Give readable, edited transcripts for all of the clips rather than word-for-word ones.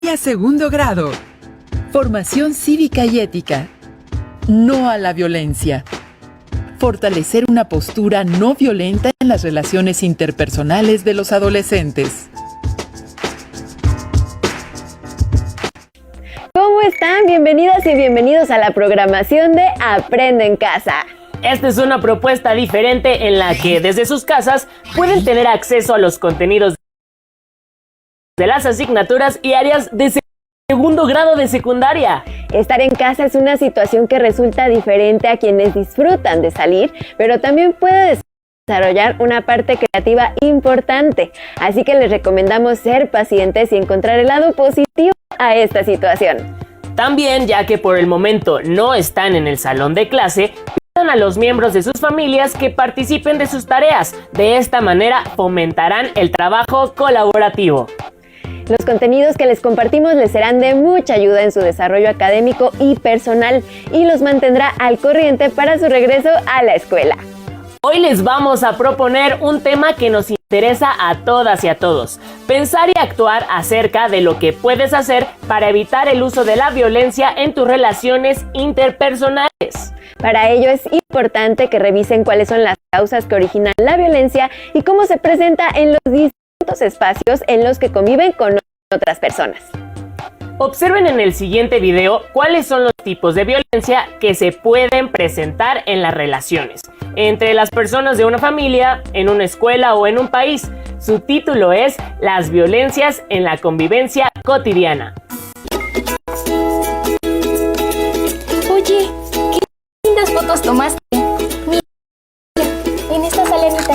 Segundo grado. Formación cívica y ética. No a la violencia. Fortalecer una postura no violenta en las relaciones interpersonales de los adolescentes. ¿Cómo están? Bienvenidas y bienvenidos a la programación de Aprende en Casa. Esta es una propuesta diferente en la que desde sus casas pueden tener acceso a los contenidos de las asignaturas y áreas de segundo grado de secundaria. Estar en casa es una situación que resulta diferente a quienes disfrutan de salir, pero también puede desarrollar una parte creativa importante. Así que les recomendamos ser pacientes y encontrar el lado positivo a esta situación. También, ya que por el momento no están en el salón de clase, pidan a los miembros de sus familias que participen de sus tareas. De esta manera fomentarán el trabajo colaborativo. Los contenidos que les compartimos les serán de mucha ayuda en su desarrollo académico y personal y los mantendrá al corriente para su regreso a la escuela. Hoy les vamos a proponer un tema que nos interesa a todas y a todos. Pensar y actuar acerca de lo que puedes hacer para evitar el uso de la violencia en tus relaciones interpersonales. Para ello es importante que revisen cuáles son las causas que originan la violencia y cómo se presenta en los distintos espacios en los que conviven con otras personas. Observen en el siguiente video cuáles son los tipos de violencia que se pueden presentar en las relaciones entre las personas de una familia, en una escuela o en un país. Su título es Las violencias en la convivencia cotidiana. Oye, qué lindas fotos tomaste. Mira, en esta salanita.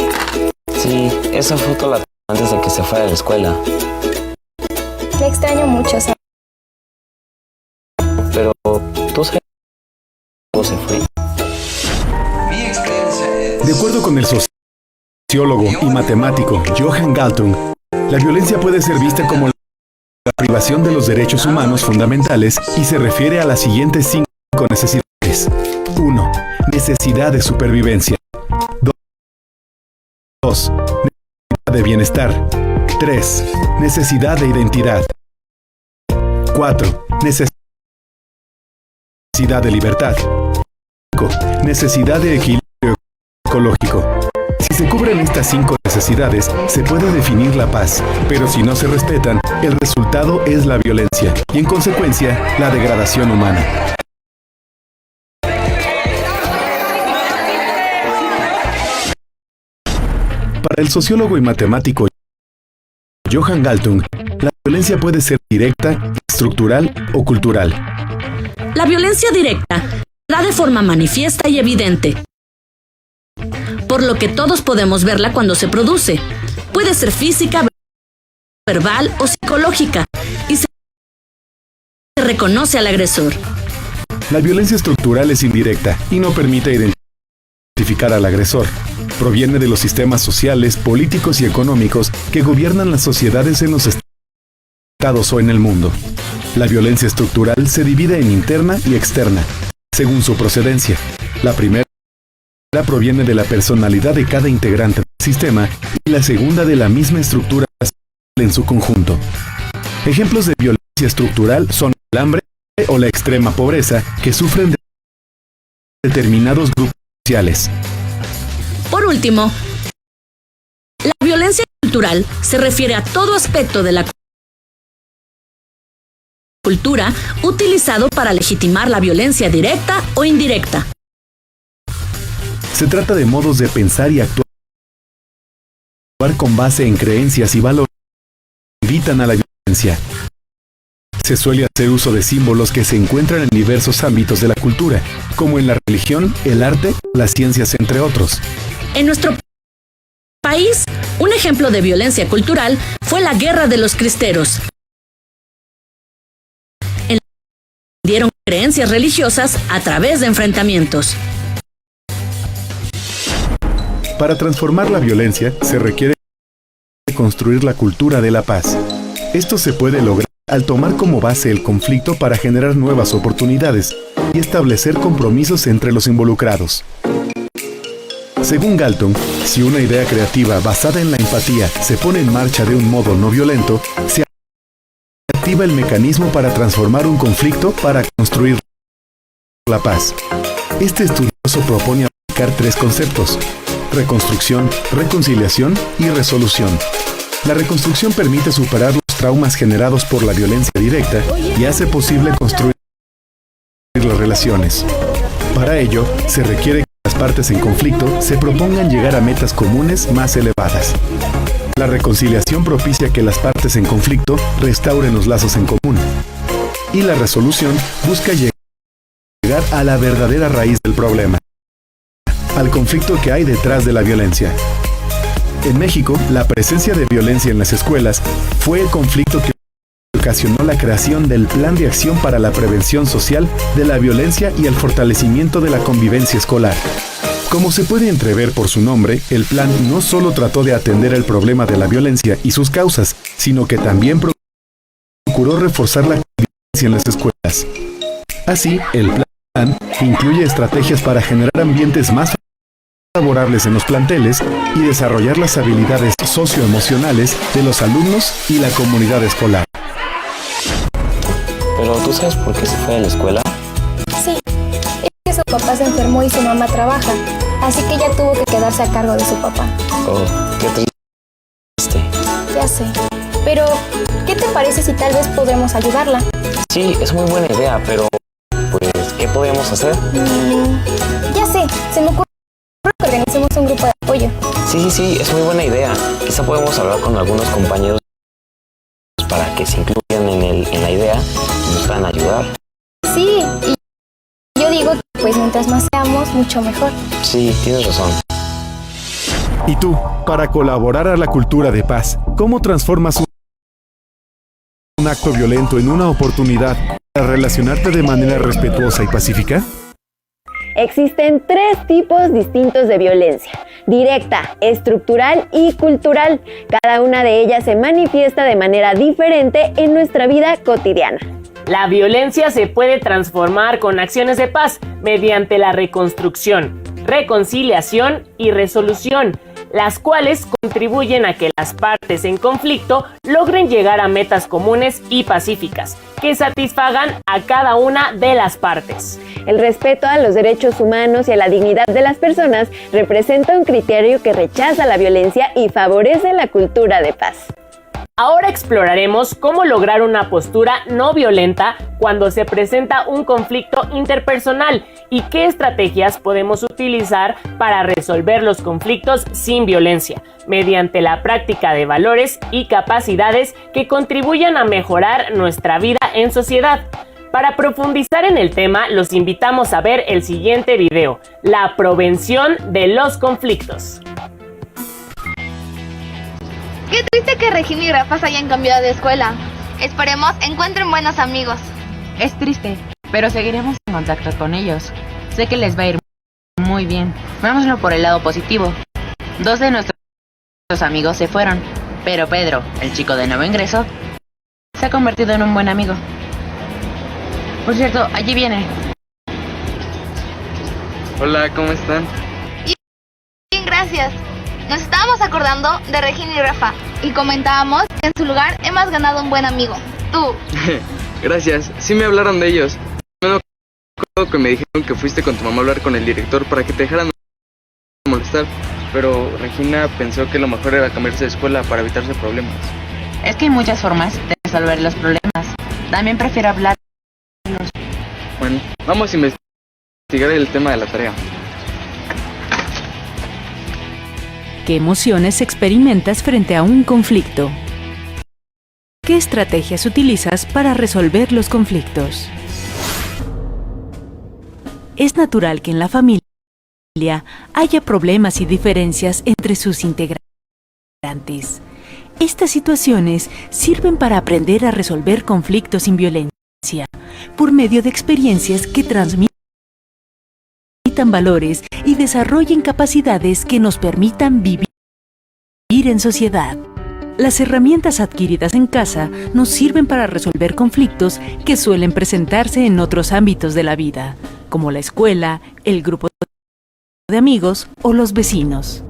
Sí, esa foto la tomé antes de que se fuera a la escuela. La extraño mucho, ¿sabes? Pero, ¿tú sabes cómo se fue? De acuerdo con el sociólogo y matemático Johan Galtung, la violencia puede ser vista como la privación de los derechos humanos fundamentales y se refiere a las siguientes 5 necesidades. 1. Necesidad de supervivencia. 2. Necesidad de bienestar. 3. Necesidad de identidad. 4. Necesidad de libertad. 5. Necesidad de equilibrio ecológico. Si se cubren estas 5 necesidades, se puede definir la paz, pero si no se respetan, el resultado es la violencia y en consecuencia, la degradación humana. Para el sociólogo y matemático Johan Galtung, la violencia puede ser directa, estructural o cultural. La violencia directa da de forma manifiesta y evidente, por lo que todos podemos verla cuando se produce. Puede ser física, verbal o psicológica, y se reconoce al agresor. La violencia estructural es indirecta y no permite identificar al agresor. Proviene de los sistemas sociales, políticos y económicos que gobiernan las sociedades en los estados o en el mundo. La violencia estructural se divide en interna y externa, según su procedencia. La primera proviene de la personalidad de cada integrante del sistema y la segunda de la misma estructura en su conjunto. Ejemplos de violencia estructural son el hambre o la extrema pobreza que sufren de determinados grupos sociales. Por último, la violencia cultural se refiere a todo aspecto de la cultura utilizado para legitimar la violencia directa o indirecta. Se trata de modos de pensar y actuar con base en creencias y valores que invitan a la violencia. Se suele hacer uso de símbolos que se encuentran en diversos ámbitos de la cultura, como en la religión, el arte, las ciencias, entre otros. En nuestro país, un ejemplo de violencia cultural fue la Guerra de los Cristeros, en la que dieron creencias religiosas a través de enfrentamientos. Para transformar la violencia, se requiere construir la cultura de la paz. Esto se puede lograr al tomar como base el conflicto para generar nuevas oportunidades y establecer compromisos entre los involucrados. Según Galtung, si una idea creativa basada en la empatía se pone en marcha de un modo no violento, se activa el mecanismo para transformar un conflicto para construir la paz. Este estudioso propone aplicar 3 conceptos: reconstrucción, reconciliación y resolución. La reconstrucción permite superar los traumas generados por la violencia directa y hace posible construir las relaciones. Para ello, se requiere que las partes en conflicto se propongan llegar a metas comunes más elevadas. La reconciliación propicia que las partes en conflicto restauren los lazos en común. Y la resolución busca llegar a la verdadera raíz del problema, al conflicto que hay detrás de la violencia. En México, la presencia de violencia en las escuelas fue el conflicto que ocasionó la creación del Plan de Acción para la Prevención Social de la Violencia y el Fortalecimiento de la Convivencia Escolar. Como se puede entrever por su nombre, el plan no solo trató de atender el problema de la violencia y sus causas, sino que también procuró reforzar la convivencia en las escuelas. Así, el plan incluye estrategias para generar ambientes más favorables en los planteles y desarrollar las habilidades socioemocionales de los alumnos y la comunidad escolar. Pero ¿tú sabes por qué se fue de la escuela? Sí, es que su papá se enfermó y su mamá trabaja, así que ella tuvo que quedarse a cargo de su papá. Oh, qué triste. Ya sé, pero ¿qué te parece si tal vez podemos ayudarla? Sí, es muy buena idea, pero pues, ¿qué podemos hacer? Ya sé, se me ocurre que organicemos un grupo de apoyo. Sí, es muy buena idea. Quizá podemos hablar con algunos compañeros para que se incluyan en la idea y nos puedan ayudar. Sí, y yo digo que pues mientras más seamos, mucho mejor. Sí, tienes razón. ¿Y tú, para colaborar a la cultura de paz, cómo transformas un acto violento en una oportunidad para relacionarte de manera respetuosa y pacífica? Existen 3 tipos distintos de violencia: directa, estructural y cultural. Cada una de ellas se manifiesta de manera diferente en nuestra vida cotidiana. La violencia se puede transformar con acciones de paz mediante la reconstrucción, reconciliación y resolución, las cuales contribuyen a que las partes en conflicto logren llegar a metas comunes y pacíficas, que satisfagan a cada una de las partes. El respeto a los derechos humanos y a la dignidad de las personas representa un criterio que rechaza la violencia y favorece la cultura de paz. Ahora exploraremos cómo lograr una postura no violenta cuando se presenta un conflicto interpersonal y qué estrategias podemos utilizar para resolver los conflictos sin violencia, mediante la práctica de valores y capacidades que contribuyan a mejorar nuestra vida en sociedad. Para profundizar en el tema, los invitamos a ver el siguiente video, la prevención de los conflictos. Qué triste que Regina y Rafa se hayan cambiado de escuela. Esperemos encuentren buenos amigos. Es triste, pero seguiremos en contacto con ellos. Sé que les va a ir muy bien. Veámoslo por el lado positivo. 2 de nuestros amigos se fueron, pero Pedro, el chico de nuevo ingreso, se ha convertido en un buen amigo. Por cierto, allí viene. Hola, ¿cómo están? Bien, gracias. Nos estábamos acordando de Regina y Rafa y comentábamos que en su lugar hemos ganado un buen amigo, tú. Gracias, sí me hablaron de ellos. Me acuerdo que me dijeron que fuiste con tu mamá a hablar con el director para que te dejaran molestar, pero Regina pensó que lo mejor era cambiarse de escuela para evitarse problemas. Es que hay muchas formas de resolver los problemas. También prefiero hablarlos. Bueno, vamos a investigar el tema de la tarea. ¿Qué emociones experimentas frente a un conflicto? ¿Qué estrategias utilizas para resolver los conflictos? Es natural que en la familia haya problemas y diferencias entre sus integrantes. Estas situaciones sirven para aprender a resolver conflictos sin violencia, por medio de experiencias que transmitan valores y desarrollen capacidades que nos permitan vivir en sociedad. Las herramientas adquiridas en casa nos sirven para resolver conflictos que suelen presentarse en otros ámbitos de la vida, como la escuela, el grupo de amigos o los vecinos.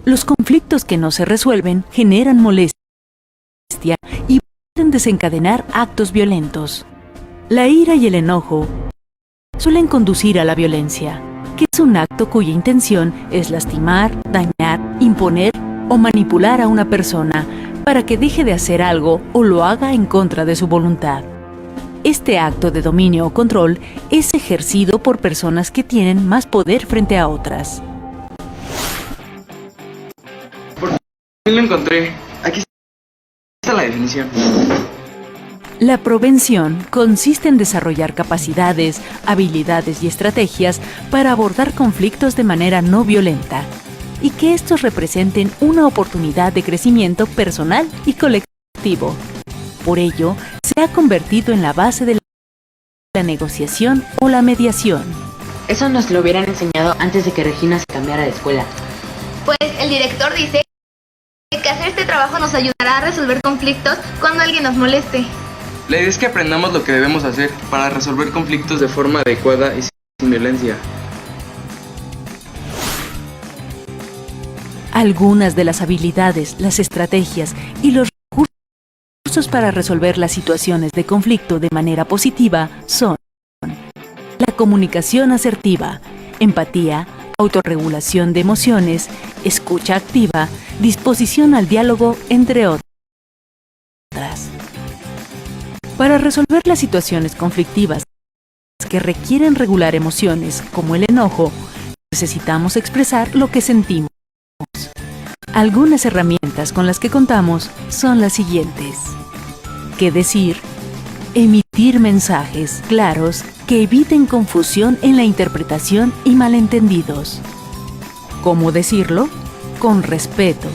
Los conflictos que no se resuelven generan molestia y pueden desencadenar actos violentos. La ira y el enojo suelen conducir a la violencia, que es un acto cuya intención es lastimar, dañar, imponer o manipular a una persona para que deje de hacer algo o lo haga en contra de su voluntad. Este acto de dominio o control es ejercido por personas que tienen más poder frente a otras. Por fin lo encontré. Aquí está la definición. La prevención consiste en desarrollar capacidades, habilidades y estrategias para abordar conflictos de manera no violenta y que estos representen una oportunidad de crecimiento personal y colectivo. Por ello, se ha convertido en la base de la negociación o la mediación. Eso nos lo hubieran enseñado antes de que Regina se cambiara de escuela. Pues el director dice que hacer este trabajo nos ayudará a resolver conflictos cuando alguien nos moleste. La idea es que aprendamos lo que debemos hacer para resolver conflictos de forma adecuada y sin violencia. Algunas de las habilidades, las estrategias y los recursos para resolver las situaciones de conflicto de manera positiva son la comunicación asertiva, empatía, autorregulación de emociones, escucha activa, disposición al diálogo, entre otras. Para resolver las situaciones conflictivas que requieren regular emociones, como el enojo, necesitamos expresar lo que sentimos. Algunas herramientas con las que contamos son las siguientes: ¿qué decir? Emitir mensajes claros que eviten confusión en la interpretación y malentendidos. ¿Cómo decirlo? Con respeto.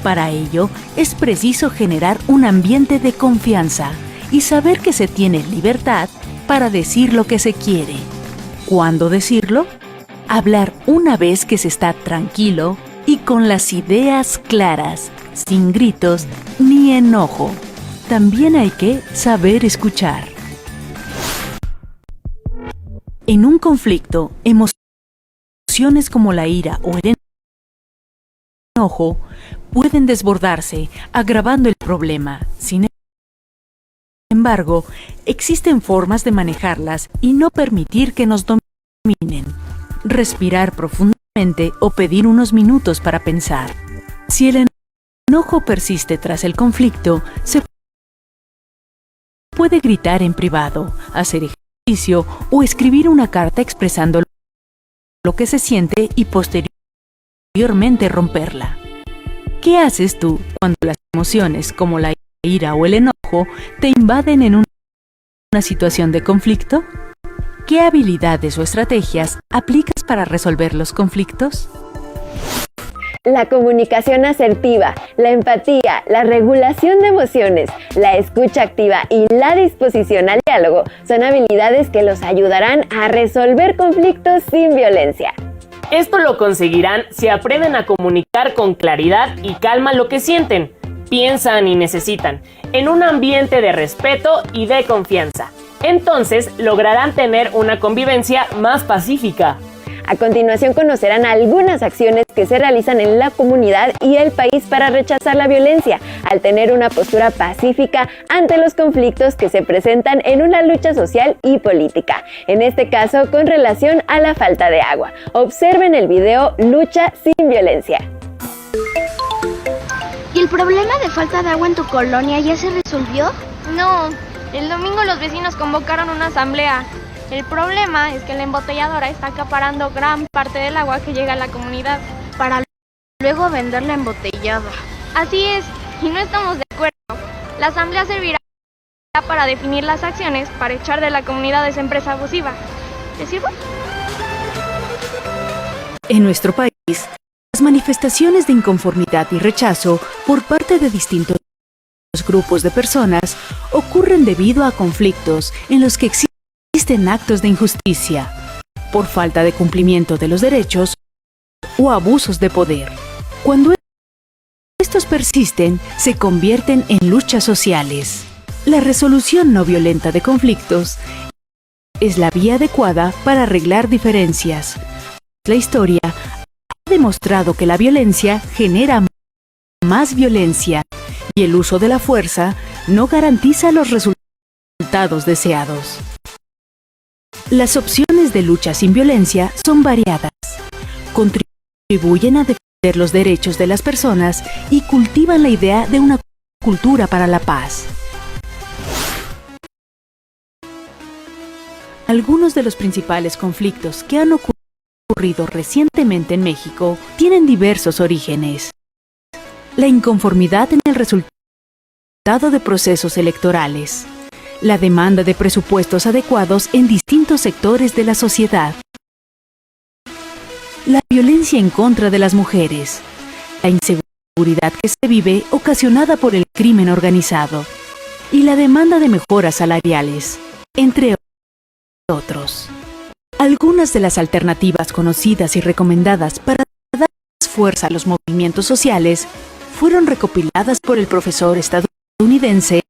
Para ello, es preciso generar un ambiente de confianza y saber que se tiene libertad para decir lo que se quiere. ¿Cuándo decirlo? Hablar una vez que se está tranquilo y con las ideas claras, sin gritos ni enojo. También hay que saber escuchar. En un conflicto, emociones como la ira o el enojo pueden desbordarse, agravando el problema. Sin embargo, existen formas de manejarlas y no permitir que nos dominen. Respirar profundamente o pedir unos minutos para pensar. Si el enojo persiste tras el conflicto, se puede gritar en privado, hacer ejercicio o escribir una carta expresando lo que se siente y posteriormente romperla. ¿Qué haces tú cuando las emociones como la ira o el enojo te invaden en una situación de conflicto? ¿Qué habilidades o estrategias aplicas para resolver los conflictos? La comunicación asertiva, la empatía, la regulación de emociones, la escucha activa y la disposición al diálogo son habilidades que los ayudarán a resolver conflictos sin violencia. Esto lo conseguirán si aprenden a comunicar con claridad y calma lo que sienten, piensan y necesitan, en un ambiente de respeto y de confianza. Entonces lograrán tener una convivencia más pacífica. A continuación conocerán algunas acciones que se realizan en la comunidad y el país para rechazar la violencia, al tener una postura pacífica ante los conflictos que se presentan en una lucha social y política. En este caso, con relación a la falta de agua. Observen el video Lucha sin violencia. ¿Y el problema de falta de agua en tu colonia ya se resolvió? No, el domingo los vecinos convocaron una asamblea. El problema es que la embotelladora está acaparando gran parte del agua que llega a la comunidad para luego venderla embotellada. Así es, y no estamos de acuerdo. La asamblea servirá para definir las acciones para echar de la comunidad a esa empresa abusiva. ¿Te sirve? En nuestro país, las manifestaciones de inconformidad y rechazo por parte de distintos grupos de personas ocurren debido a conflictos en los que existen actos de injusticia, por falta de cumplimiento de los derechos o abusos de poder. Cuando estos persisten, se convierten en luchas sociales. La resolución no violenta de conflictos es la vía adecuada para arreglar diferencias. La historia ha demostrado que la violencia genera más violencia y el uso de la fuerza no garantiza los resultados deseados. Las opciones de lucha sin violencia son variadas, contribuyen a defender los derechos de las personas y cultivan la idea de una cultura para la paz. Algunos de los principales conflictos que han ocurrido recientemente en México tienen diversos orígenes. La inconformidad en el resultado de procesos electorales, la demanda de presupuestos adecuados en distintos sectores de la sociedad, la violencia en contra de las mujeres, la inseguridad que se vive ocasionada por el crimen organizado y la demanda de mejoras salariales, entre otros. Algunas de las alternativas conocidas y recomendadas para dar fuerza a los movimientos sociales fueron recopiladas por el profesor estadounidense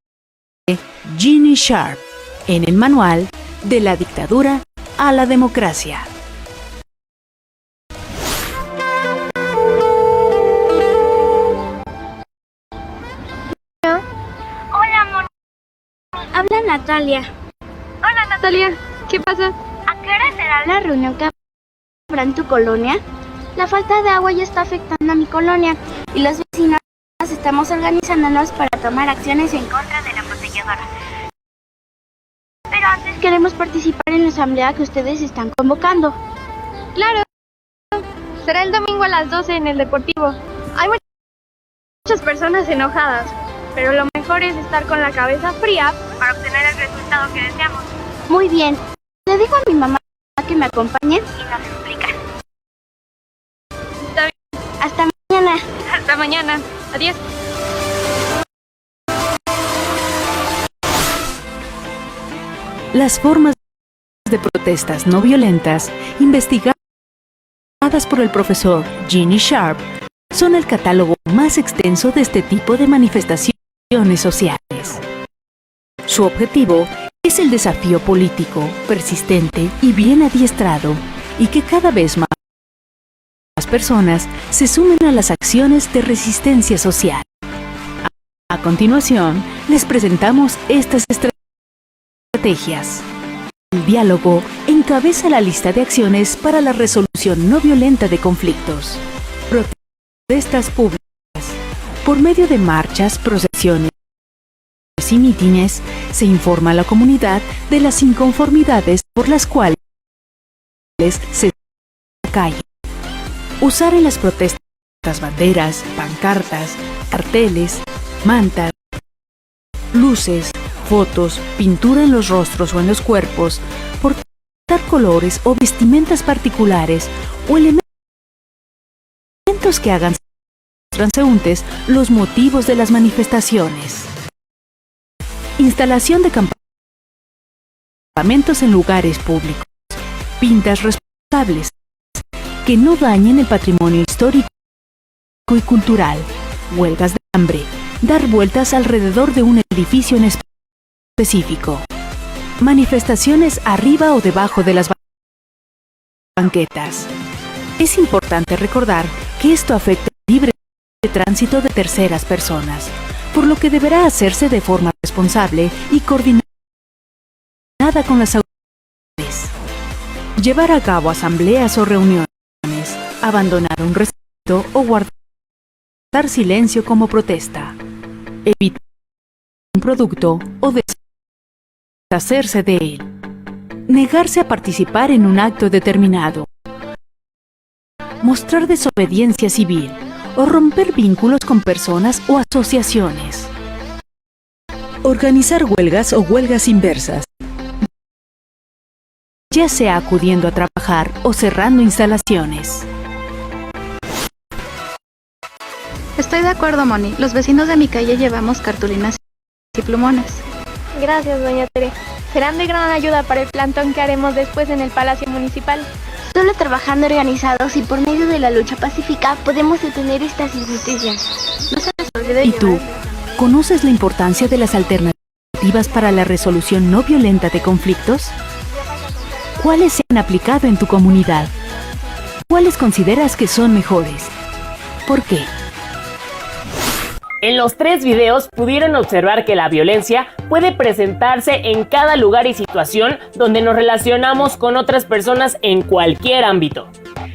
Jeannie Sharp en el manual De la dictadura a la democracia. Hola, amor. Habla Natalia. Hola, Natalia. ¿Qué pasa? ¿A qué hora será la reunión que habrá en tu colonia? La falta de agua ya está afectando a mi colonia y los vecinos estamos organizándonos para tomar acciones en contra de la embotelladora. Pero antes queremos participar en la asamblea que ustedes están convocando. Claro. Será el domingo a las 12 en el Deportivo. Hay muchas personas enojadas, pero lo mejor es estar con la cabeza fría para obtener el resultado que deseamos. Muy bien. Le digo a mi mamá que me acompañe y nos explica. Está bien. Hasta mañana. Hasta mañana. Adiós. Las formas de protestas no violentas investigadas por el profesor Jeannie Sharp son el catálogo más extenso de este tipo de manifestaciones sociales. Su objetivo es el desafío político, persistente y bien adiestrado, y que cada vez más personas se sumen a las acciones de resistencia social. A continuación, les presentamos estas estrategias. El diálogo encabeza la lista de acciones para la resolución no violenta de conflictos. Protestas públicas. Por medio de marchas, procesiones y mítines, se informa a la comunidad de las inconformidades por las cuales se calle. Usar en las protestas banderas, pancartas, carteles, mantas, luces, fotos, pintura en los rostros o en los cuerpos, portar colores o vestimentas particulares o elementos que hagan transeúntes los motivos de las manifestaciones. Instalación de campamentos en lugares públicos. Pintas responsables que no dañen el patrimonio histórico y cultural. Huelgas de hambre. Dar vueltas alrededor de un edificio en específico. Manifestaciones arriba o debajo de las banquetas. Es importante recordar que esto afecta el libre tránsito de terceras personas, por lo que deberá hacerse de forma responsable y coordinada con las autoridades. Llevar a cabo asambleas o reuniones, abandonar un recinto o guardar silencio como protesta. Evitar un producto o deshacerse de él. Negarse a participar en un acto determinado. Mostrar desobediencia civil o romper vínculos con personas o asociaciones. Organizar huelgas o huelgas inversas, ya sea acudiendo a trabajar o cerrando instalaciones. Estoy de acuerdo, Moni. Los vecinos de mi calle llevamos cartulinas y plumones. Gracias, doña Tere. Serán de gran ayuda para el plantón que haremos después en el Palacio Municipal. Solo trabajando organizados y por medio de la lucha pacífica podemos detener estas injusticias. No se les olvide. ¿Y tú? ¿Conoces la importancia de las alternativas para la resolución no violenta de conflictos? ¿Cuáles se han aplicado en tu comunidad? ¿Cuáles consideras que son mejores? ¿Por qué? En los 3 videos pudieron observar que la violencia puede presentarse en cada lugar y situación donde nos relacionamos con otras personas en cualquier ámbito.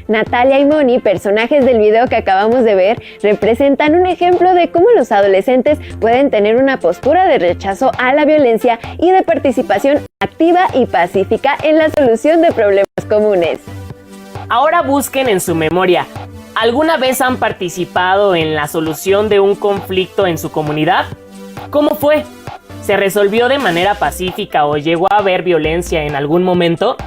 Natalia y Moni, personajes del video que acabamos de ver, representan un ejemplo de cómo los adolescentes pueden tener una postura de rechazo a la violencia y de participación activa y pacífica en la solución de problemas comunes. Ahora busquen en su memoria, ¿alguna vez han participado en la solución de un conflicto en su comunidad? ¿Cómo fue? ¿Se resolvió de manera pacífica o llegó a haber violencia en algún momento?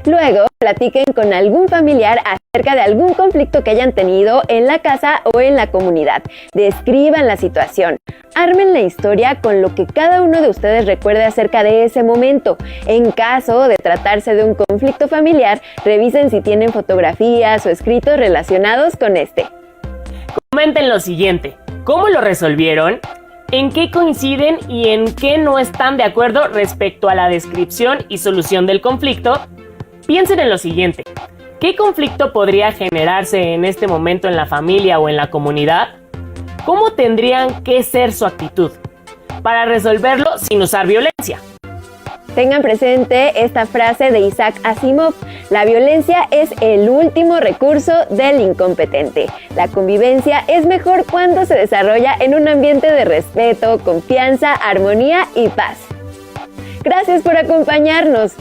Luego, platiquen con algún familiar acerca de algún conflicto que hayan tenido en la casa o en la comunidad. Describan la situación. Armen la historia con lo que cada uno de ustedes recuerde acerca de ese momento. En caso de tratarse de un conflicto familiar, revisen si tienen fotografías o escritos relacionados con este. Comenten lo siguiente: ¿cómo lo resolvieron? ¿En qué coinciden y en qué no están de acuerdo respecto a la descripción y solución del conflicto? Piensen en lo siguiente: ¿qué conflicto podría generarse en este momento en la familia o en la comunidad? ¿Cómo tendrían que ser su actitud para resolverlo sin usar violencia? Tengan presente esta frase de Isaac Asimov: la violencia es el último recurso del incompetente. La convivencia es mejor cuando se desarrolla en un ambiente de respeto, confianza, armonía y paz. Gracias por acompañarnos.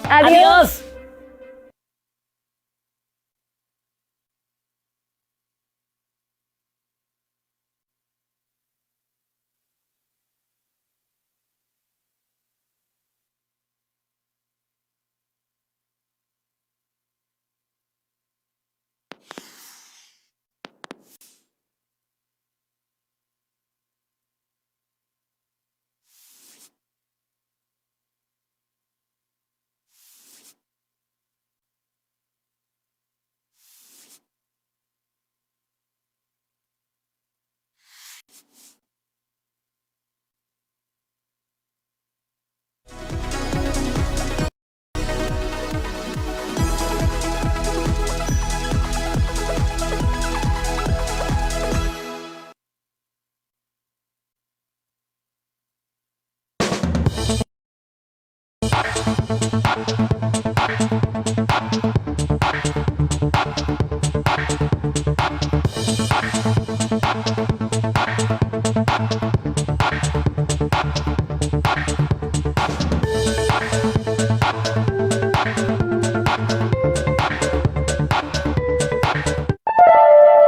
¡Adiós!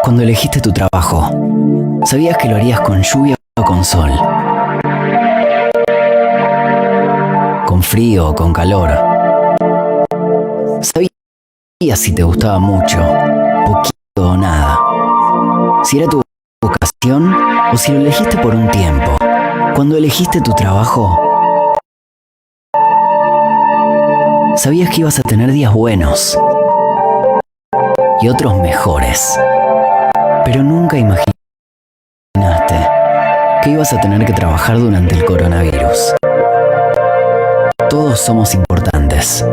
Cuando elegiste tu trabajo, ¿sabías que lo harías con lluvia o con sol? ¿Con frío o con calor? ¿Sabías si te gustaba mucho, poquito o nada? Si era tu vocación o si lo elegiste por un tiempo. Cuando elegiste tu trabajo, ¿sabías que ibas a tener días buenos y otros mejores? Pero nunca imaginaste que ibas a tener que trabajar durante el coronavirus. Todos somos importantes.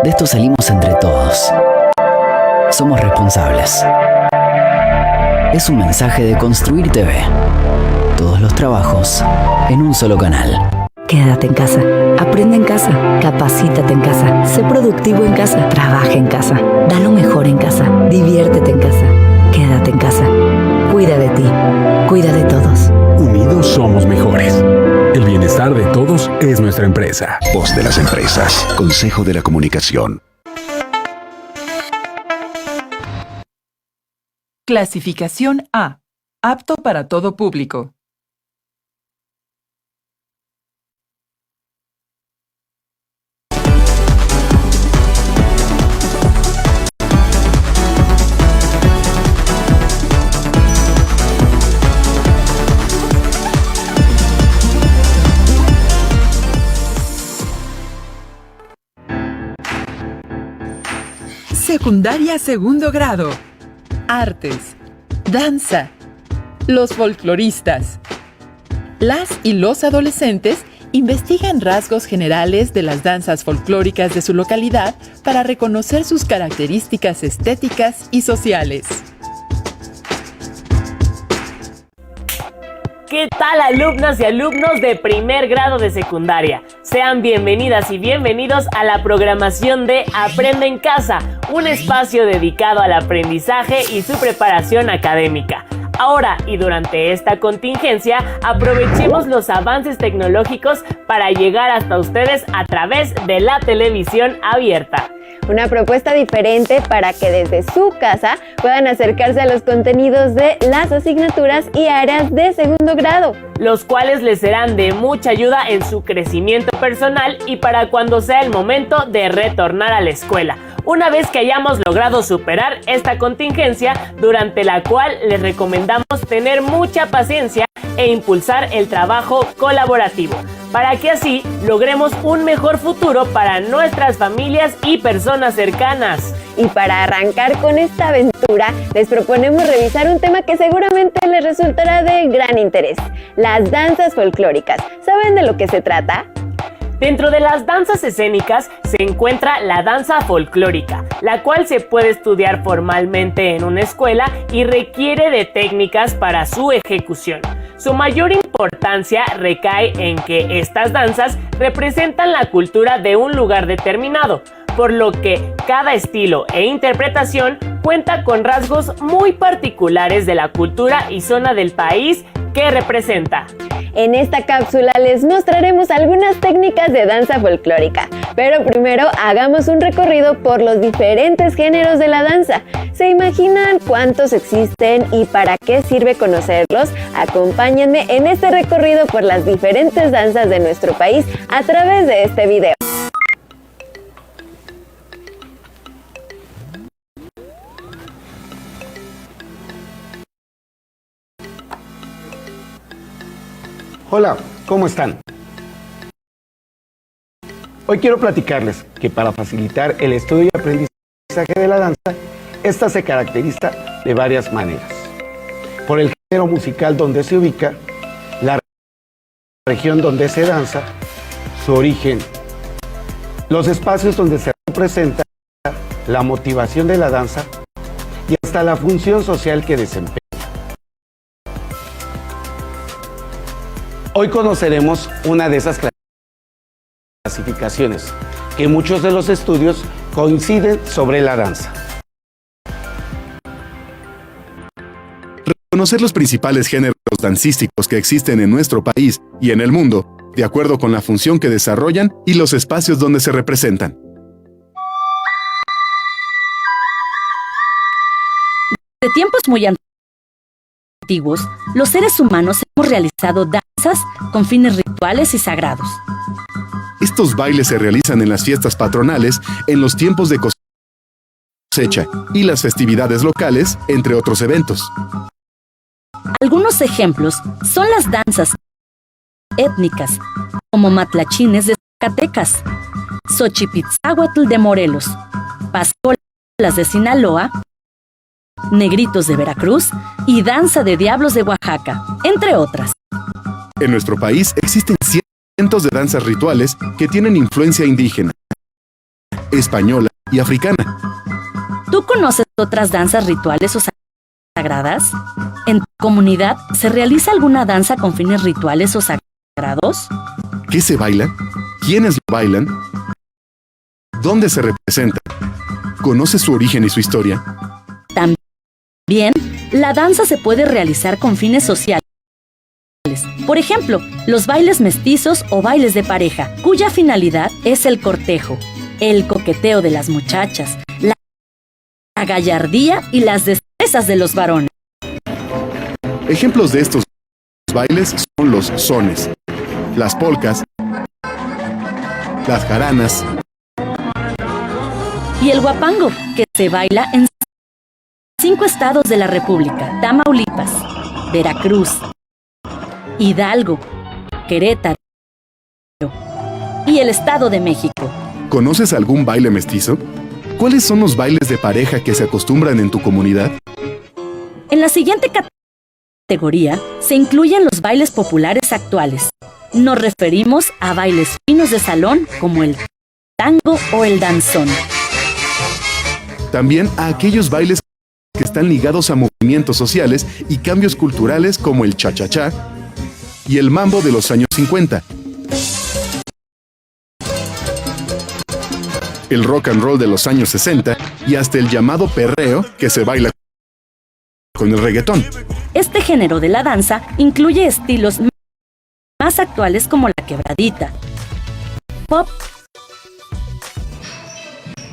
De esto salimos entre todos. Somos responsables. Es un mensaje de Construir TV. Todos los trabajos en un solo canal. Quédate en casa, aprende en casa, capacítate en casa, sé productivo en casa, trabaja en casa, da lo mejor en casa, diviértete en casa, quédate en casa, cuida de ti, cuida de todos. Unidos somos mejores. El bienestar de todos es nuestra empresa. Voz de las empresas. Consejo de la Comunicación. Clasificación A. Apto para todo público. Secundaria segundo grado. Artes. Danza. Los folcloristas. Las y los adolescentes investigan rasgos generales de las danzas folclóricas de su localidad para reconocer sus características estéticas y sociales. ¿Qué tal, alumnas y alumnos de primer grado de secundaria? Sean bienvenidas y bienvenidos a la programación de Aprende en Casa, un espacio dedicado al aprendizaje y su preparación académica. Ahora y durante esta contingencia, aprovechemos los avances tecnológicos para llegar hasta ustedes a través de la televisión abierta. Una propuesta diferente para que desde su casa puedan acercarse a los contenidos de las asignaturas y áreas de segundo grado, los cuales les serán de mucha ayuda en su crecimiento personal y para cuando sea el momento de retornar a la escuela, una vez que hayamos logrado superar esta contingencia, durante la cual les recomendamos tener mucha paciencia e impulsar el trabajo colaborativo, para que así logremos un mejor futuro para nuestras familias y personas cercanas. Y para arrancar con esta aventura, les proponemos revisar un tema que seguramente les resultará de gran interés: las danzas folclóricas. ¿Saben de lo que se trata? Dentro de las danzas escénicas se encuentra la danza folclórica, la cual se puede estudiar formalmente en una escuela y requiere de técnicas para su ejecución. Su mayor importancia recae en que estas danzas representan la cultura de un lugar determinado, por lo que cada estilo e interpretación cuenta con rasgos muy particulares de la cultura y zona del país que representa. En esta cápsula les mostraremos algunas técnicas de danza folclórica, pero primero hagamos un recorrido por los diferentes géneros de la danza. ¿Se imaginan cuántos existen y para qué sirve conocerlos? Acompáñenme en este recorrido por las diferentes danzas de nuestro país a través de este video. Hola, ¿cómo están? Hoy quiero platicarles que para facilitar el estudio y aprendizaje de la danza, esta se caracteriza de varias maneras. Por el género musical donde se ubica, la región donde se danza, su origen, los espacios donde se representa, la motivación de la danza y hasta la función social que desempeña. Hoy conoceremos una de esas clasificaciones, que muchos de los estudios coinciden sobre la danza. Reconocer los principales géneros dancísticos que existen en nuestro país y en el mundo, de acuerdo con la función que desarrollan y los espacios donde se representan. De tiempos muy antiguos, los seres humanos hemos realizado danzas con fines rituales y sagrados. Estos bailes se realizan en las fiestas patronales, en los tiempos de cosecha y las festividades locales, entre otros eventos. Algunos ejemplos son las danzas étnicas, como matlachines de Zacatecas, Xochipitzáhuatl de Morelos, Pascolas de Sinaloa, Negritos de Veracruz y Danza de Diablos de Oaxaca, entre otras. En nuestro país existen cientos de danzas rituales que tienen influencia indígena, española y africana. ¿Tú conoces otras danzas rituales o sagradas? ¿En tu comunidad se realiza alguna danza con fines rituales o sagrados? ¿Qué se baila? ¿Quiénes lo bailan? ¿Dónde se representa? ¿Conoces su origen y su historia? También, la danza se puede realizar con fines sociales. Por ejemplo, los bailes mestizos o bailes de pareja, cuya finalidad es el cortejo, el coqueteo de las muchachas, la gallardía y las destrezas de los varones. Ejemplos de estos bailes son los sones, las polcas, las jaranas y el huapango, que se baila en 5 estados de la República: Tamaulipas, Veracruz, Hidalgo, Querétaro y el Estado de México. ¿Conoces algún baile mestizo? ¿Cuáles son los bailes de pareja que se acostumbran en tu comunidad? En la siguiente categoría se incluyen los bailes populares actuales. Nos referimos a bailes finos de salón como el tango o el danzón. También a aquellos bailes que están ligados a movimientos sociales y cambios culturales como el cha-cha-cha, y el mambo de los años 50. El rock and roll de los años 60 y hasta el llamado perreo que se baila con el reggaetón. Este género de la danza incluye estilos más actuales como la quebradita, pop,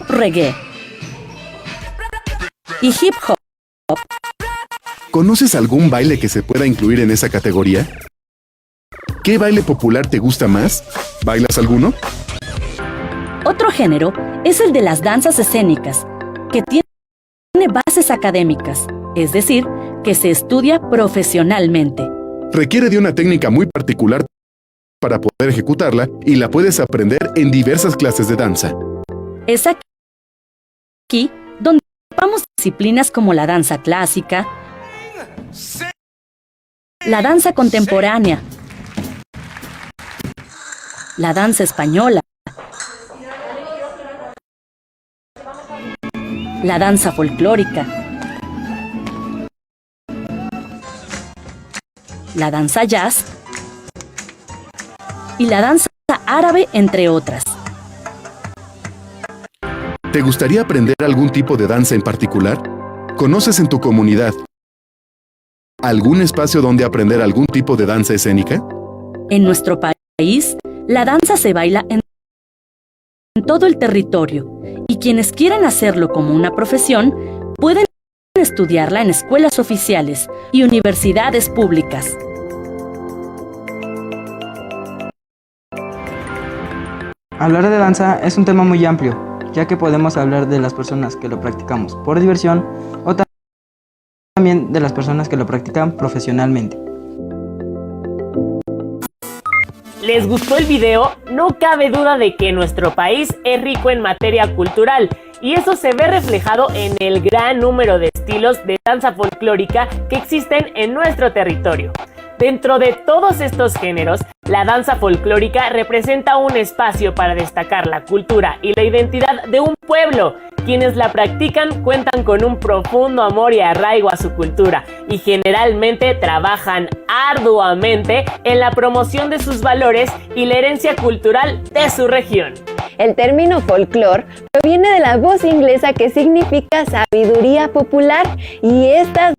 reggae y hip hop. ¿Conoces algún baile que se pueda incluir en esa categoría? ¿Qué baile popular te gusta más? ¿Bailas alguno? Otro género es el de las danzas escénicas, que tiene bases académicas, es decir, que se estudia profesionalmente. Requiere de una técnica muy particular para poder ejecutarla y la puedes aprender en diversas clases de danza. Es aquí donde ocupamos disciplinas como la danza clásica, la danza contemporánea, la danza española, la danza folclórica, la danza jazz y la danza árabe, entre otras. ¿Te gustaría aprender algún tipo de danza en particular? ¿Conoces en tu comunidad algún espacio donde aprender algún tipo de danza escénica? En nuestro país, la danza se baila en todo el territorio y quienes quieran hacerlo como una profesión pueden estudiarla en escuelas oficiales y universidades públicas. Hablar de danza es un tema muy amplio, ya que podemos hablar de las personas que lo practicamos por diversión o también de las personas que lo practican profesionalmente. ¿Les gustó el video? No cabe duda de que nuestro país es rico en materia cultural y eso se ve reflejado en el gran número de estilos de danza folclórica que existen en nuestro territorio. Dentro de todos estos géneros, la danza folclórica representa un espacio para destacar la cultura y la identidad de un pueblo. Quienes la practican cuentan con un profundo amor y arraigo a su cultura y generalmente trabajan arduamente en la promoción de sus valores y la herencia cultural de su región. El término folclore proviene de la voz inglesa que significa sabiduría popular y estas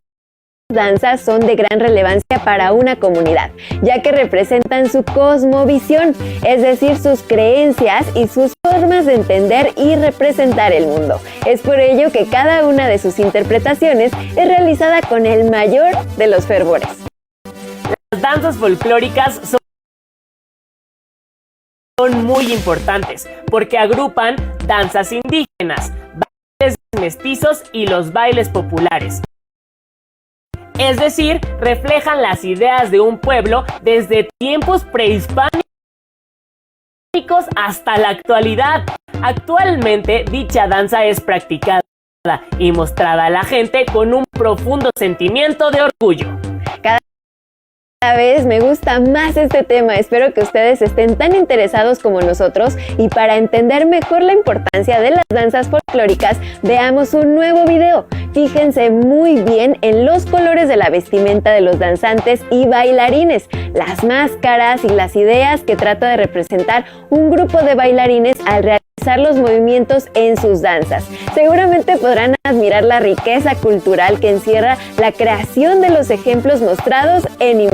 danzas son de gran relevancia para una comunidad, ya que representan su cosmovisión, es decir, sus creencias y sus formas de entender y representar el mundo. Es por ello que cada una de sus interpretaciones es realizada con el mayor de los fervores. Las danzas folclóricas son muy importantes porque agrupan danzas indígenas, bailes mestizos y los bailes populares. Es decir, reflejan las ideas de un pueblo desde tiempos prehispánicos hasta la actualidad. Actualmente, dicha danza es practicada y mostrada a la gente con un profundo sentimiento de orgullo. Cada vez me gusta más este tema, espero que ustedes estén tan interesados como nosotros y para entender mejor la importancia de las danzas folclóricas, veamos un nuevo video. Fíjense muy bien en los colores de la vestimenta de los danzantes y bailarines, las máscaras y las ideas que trata de representar un grupo de bailarines al realizar los movimientos en sus danzas. Seguramente podrán admirar la riqueza cultural que encierra la creación de los ejemplos mostrados en imagen.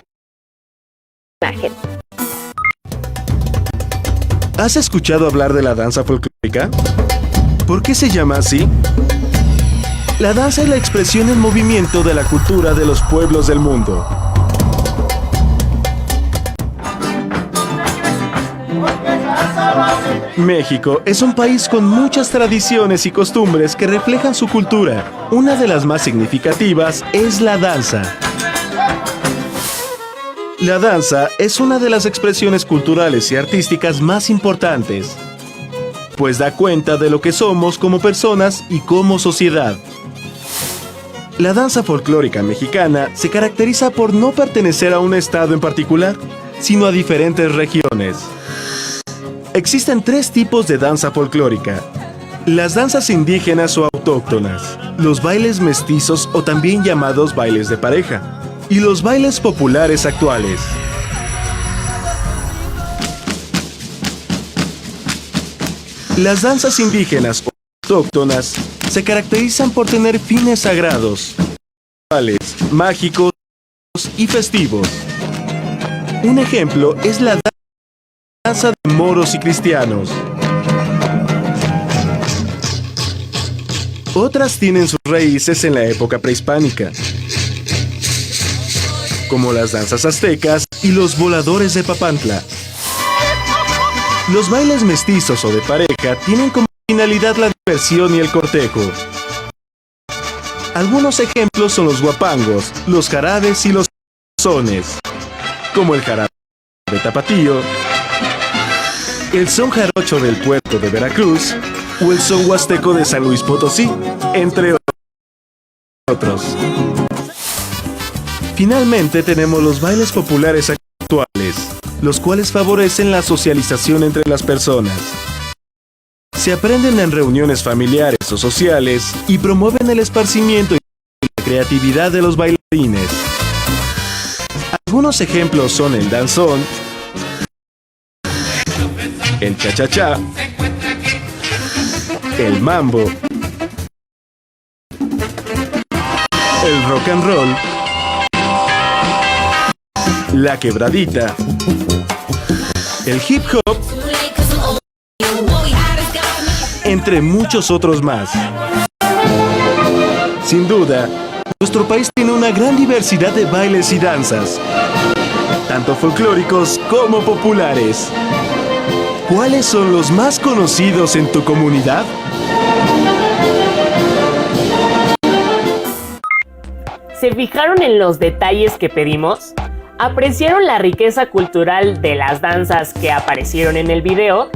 ¿Has escuchado hablar de la danza folclórica? ¿Por qué se llama así? La danza es la expresión en movimiento de la cultura de los pueblos del mundo. México es un país con muchas tradiciones y costumbres que reflejan su cultura. Una de las más significativas es la danza. La danza es una de las expresiones culturales y artísticas más importantes, pues da cuenta de lo que somos como personas y como sociedad. La danza folclórica mexicana se caracteriza por no pertenecer a un estado en particular, sino a diferentes regiones. Existen tres tipos de danza folclórica: las danzas indígenas o autóctonas, los bailes mestizos o también llamados bailes de pareja, y los bailes populares actuales. Las danzas indígenas o autóctonas se caracterizan por tener fines sagrados, rituales, mágicos y festivos. Un ejemplo es la danza de moros y cristianos. Otras tienen sus raíces en la época prehispánica, como las danzas aztecas y los voladores de Papantla. Los bailes mestizos o de pareja tienen como finalidad la diversión y el cortejo. Algunos ejemplos son los guapangos, los jarabes y los sones, como el jarabe tapatío, el son jarocho del puerto de Veracruz o el son huasteco de San Luis Potosí, entre otros. Finalmente tenemos los bailes populares actuales, los cuales favorecen la socialización entre las personas. Se aprenden en reuniones familiares o sociales y promueven el esparcimiento y la creatividad de los bailarines. Algunos ejemplos son el danzón, el cha-cha-cha, el mambo, el rock and roll, la quebradita, el hip hop, entre muchos otros más. Sin duda, nuestro país tiene una gran diversidad de bailes y danzas, tanto folclóricos como populares. ¿Cuáles son los más conocidos en tu comunidad? ¿Se fijaron en los detalles que pedimos? ¿Apreciaron la riqueza cultural de las danzas que aparecieron en el video?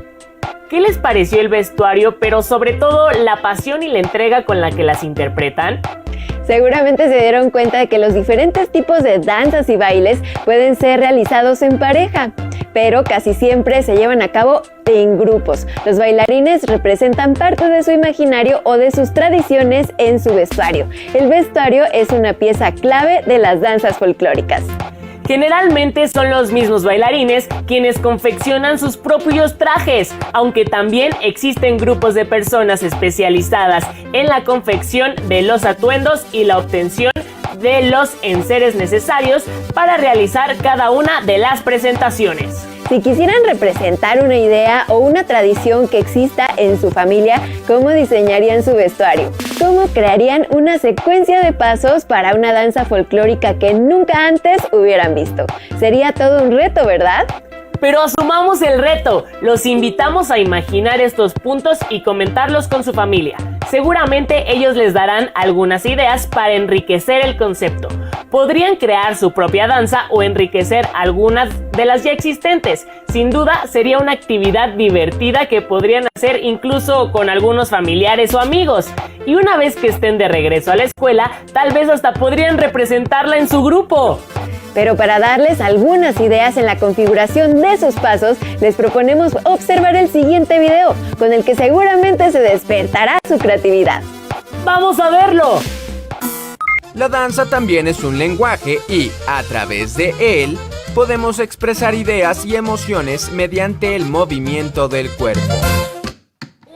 ¿Qué les pareció el vestuario, pero sobre todo la pasión y la entrega con la que las interpretan? Seguramente se dieron cuenta de que los diferentes tipos de danzas y bailes pueden ser realizados en pareja, pero casi siempre se llevan a cabo en grupos. Los bailarines representan parte de su imaginario o de sus tradiciones en su vestuario. El vestuario es una pieza clave de las danzas folclóricas. Generalmente son los mismos bailarines quienes confeccionan sus propios trajes, aunque también existen grupos de personas especializadas en la confección de los atuendos y la obtención de los enseres necesarios para realizar cada una de las presentaciones. Si quisieran representar una idea o una tradición que exista en su familia, ¿cómo diseñarían su vestuario? ¿Cómo crearían una secuencia de pasos para una danza folclórica que nunca antes hubieran visto? Sería todo un reto, ¿verdad? Pero asumamos el reto. Los invitamos a imaginar estos puntos y comentarlos con su familia. Seguramente ellos les darán algunas ideas para enriquecer el concepto. Podrían crear su propia danza o enriquecer algunas de las ya existentes. Sin duda sería una actividad divertida que podrían hacer incluso con algunos familiares o amigos. Y una vez que estén de regreso a la escuela, tal vez hasta podrían representarla en su grupo. Pero para darles algunas ideas en la configuración de sus pasos, les proponemos observar el siguiente video, con el que seguramente se despertará su creatividad. ¡Vamos a verlo! La danza también es un lenguaje y, a través de él, podemos expresar ideas y emociones mediante el movimiento del cuerpo.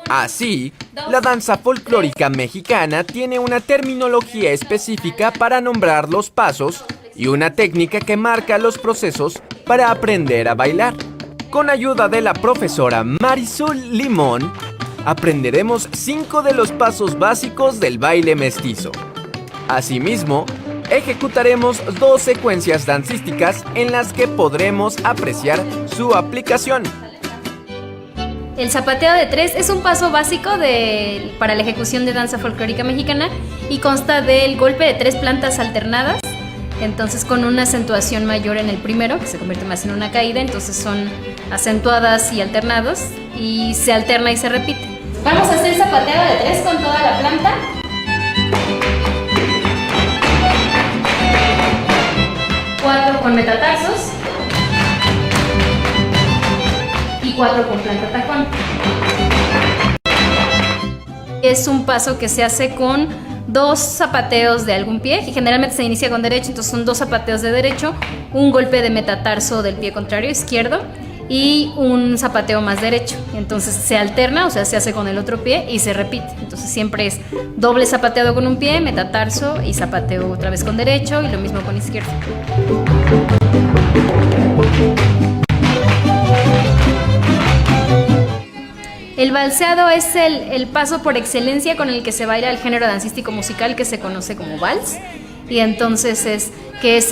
Así, la danza folclórica mexicana tiene una terminología específica para nombrar los pasos y una técnica que marca los procesos para aprender a bailar. Con ayuda de la profesora Marisol Limón, aprenderemos 5 de los pasos básicos del baile mestizo. Asimismo, ejecutaremos 2 secuencias dancísticas en las que podremos apreciar su aplicación. El zapateo de 3 es un paso básico para la ejecución de danza folclórica mexicana y consta del golpe de 3 plantas alternadas, entonces con una acentuación mayor en el primero, que se convierte más en una caída, entonces son acentuadas y alternados, y se alterna y se repite. Vamos a hacer zapateo de 3 con toda la planta. Cuatro con metatarsos y 4 con planta tacón. Es un paso que se hace con 2 zapateos de algún pie, que generalmente se inicia con derecho, entonces son 2 zapateos de derecho, un golpe de metatarso del pie contrario izquierdo y un zapateo más derecho. Entonces se alterna, o sea, se hace con el otro pie y se repite. Entonces siempre es doble zapateado con un pie, metatarso y zapateo otra vez con derecho y lo mismo con izquierdo. El valseado es el paso por excelencia con el que se baila el género dancístico musical que se conoce como vals, y entonces es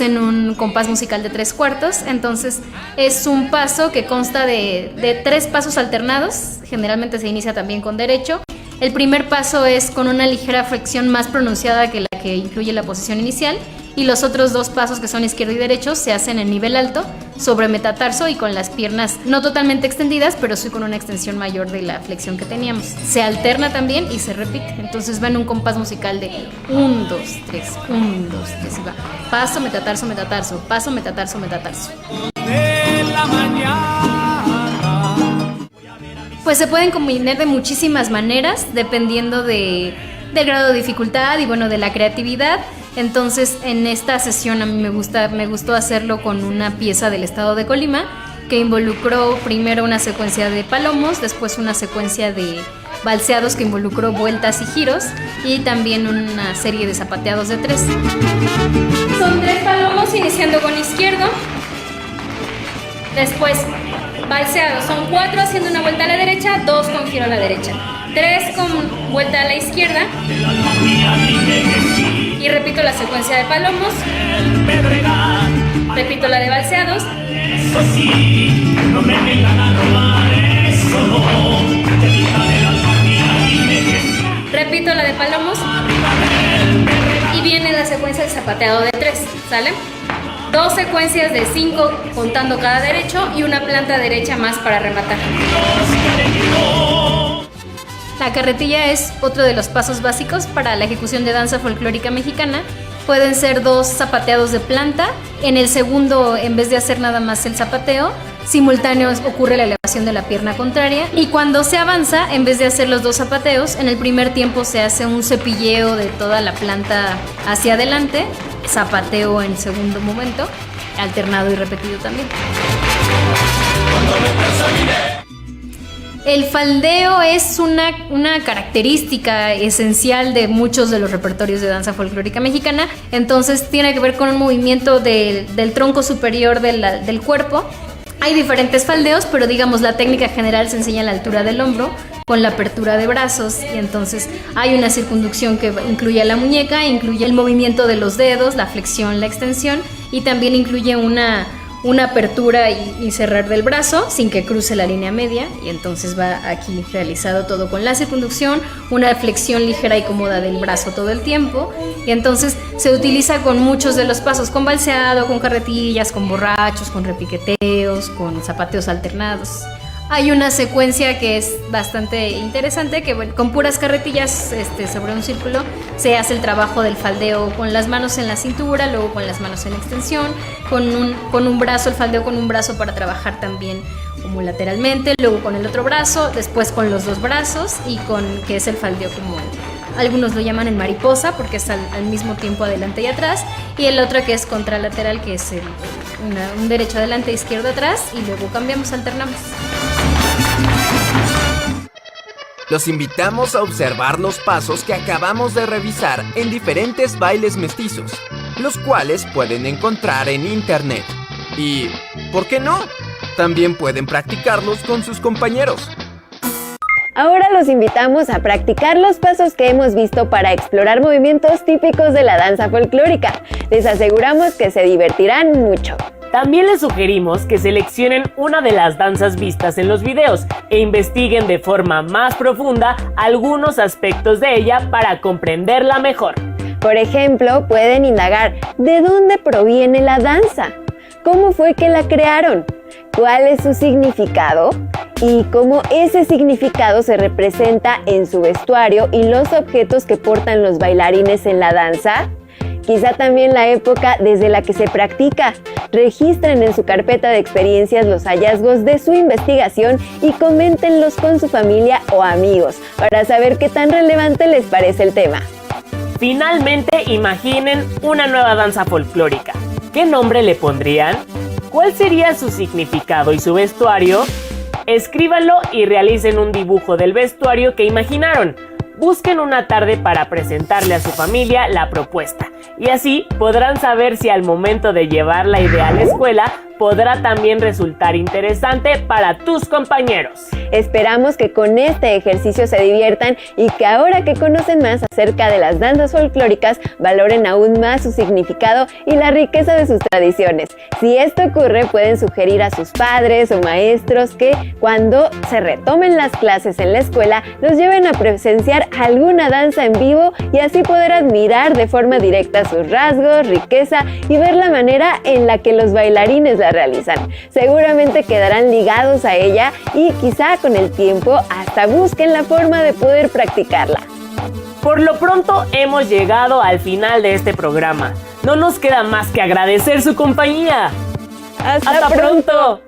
en un compás musical de 3/4. Entonces es un paso que consta de 3 pasos alternados, generalmente se inicia también con derecho. El primer paso es con una ligera flexión más pronunciada que la que incluye la posición inicial, y los otros 2 pasos, que son izquierdo y derecho, se hacen en nivel alto sobre metatarso y con las piernas no totalmente extendidas, pero sí con una extensión mayor de la flexión que teníamos. Se alterna también y se repite. Entonces va en un compás musical de 1, 2, 3, 1, 2, 3 y va paso, metatarso, metatarso, paso, metatarso, metatarso. Pues se pueden combinar de muchísimas maneras dependiendo del grado de dificultad y bueno, de la creatividad. Entonces en esta sesión a mí me gustó hacerlo con una pieza del estado de Colima que involucró primero una secuencia de palomos, después una secuencia de valseados que involucró vueltas y giros, y también una serie de zapateados de 3. Son 3 palomos iniciando con izquierdo, después valseados, son 4 haciendo una vuelta a la derecha, 2 con giro a la derecha, 3 con vuelta a la izquierda, y repito la secuencia de palomos, repito la de valseados, repito la de palomos, y viene la secuencia de zapateado de 3, ¿sale? 2 secuencias de 5 contando cada derecho y una planta derecha más para rematar. La carretilla es otro de los pasos básicos para la ejecución de danza folclórica mexicana. Pueden ser 2 zapateados de planta. En el segundo, en vez de hacer nada más el zapateo, simultáneo ocurre la elevación de la pierna contraria. Y cuando se avanza, en vez de hacer los 2 zapateos, en el primer tiempo se hace un cepilleo de toda la planta hacia adelante, zapateo en segundo momento, alternado y repetido también. El faldeo es una característica esencial de muchos de los repertorios de danza folclórica mexicana. Entonces tiene que ver con un movimiento del tronco superior del cuerpo. Hay diferentes faldeos, pero digamos la técnica general se enseña a la altura del hombro con la apertura de brazos, y entonces hay una circunducción que incluye a la muñeca, incluye el movimiento de los dedos, la flexión, la extensión, y también incluye una apertura y cerrar del brazo sin que cruce la línea media, y entonces va aquí realizado todo con la circunducción, una flexión ligera y cómoda del brazo todo el tiempo, y entonces se utiliza con muchos de los pasos, con valseado, con carretillas, con borrachos, con repiqueteos, con zapateos alternados. Hay una secuencia que es bastante interesante, que bueno, con puras carretillas sobre un círculo se hace el trabajo del faldeo con las manos en la cintura, luego con las manos en extensión, con un brazo, el faldeo con un brazo para trabajar también como lateralmente, luego con el otro brazo, después con los 2 brazos, y que es el faldeo como algunos lo llaman en mariposa porque es al mismo tiempo adelante y atrás, y el otro que es contralateral, que es un derecho adelante, izquierdo atrás, y luego cambiamos, alternamos. Los invitamos a observar los pasos que acabamos de revisar en diferentes bailes mestizos, los cuales pueden encontrar en internet. Y, ¿por qué no? También pueden practicarlos con sus compañeros. Ahora los invitamos a practicar los pasos que hemos visto para explorar movimientos típicos de la danza folclórica. Les aseguramos que se divertirán mucho. También les sugerimos que seleccionen una de las danzas vistas en los videos e investiguen de forma más profunda algunos aspectos de ella para comprenderla mejor. Por ejemplo, pueden indagar ¿de dónde proviene la danza? ¿Cómo fue que la crearon? ¿Cuál es su significado? Y cómo ese significado se representa en su vestuario y los objetos que portan los bailarines en la danza. Quizá también la época desde la que se practica. Registren en su carpeta de experiencias los hallazgos de su investigación y coméntenlos con su familia o amigos para saber qué tan relevante les parece el tema. Finalmente, imaginen una nueva danza folclórica. ¿Qué nombre le pondrían? ¿Cuál sería su significado y su vestuario? Escríbanlo y realicen un dibujo del vestuario que imaginaron. Busquen una tarde para presentarle a su familia la propuesta y así podrán saber si al momento de llevar la idea a la escuela podrá también resultar interesante para tus compañeros. Esperamos que con este ejercicio se diviertan y que ahora que conocen más acerca de las danzas folclóricas valoren aún más su significado y la riqueza de sus tradiciones. Si esto ocurre, pueden sugerir a sus padres o maestros que cuando se retomen las clases en la escuela los lleven a presenciar alguna danza en vivo y así poder admirar de forma directa sus rasgos, riqueza y ver la manera en la que los bailarines la realizan. Seguramente quedarán ligados a ella y quizá con el tiempo hasta busquen la forma de poder practicarla. Por lo pronto hemos llegado al final de este programa. No nos queda más que agradecer su compañía. ¡Hasta pronto!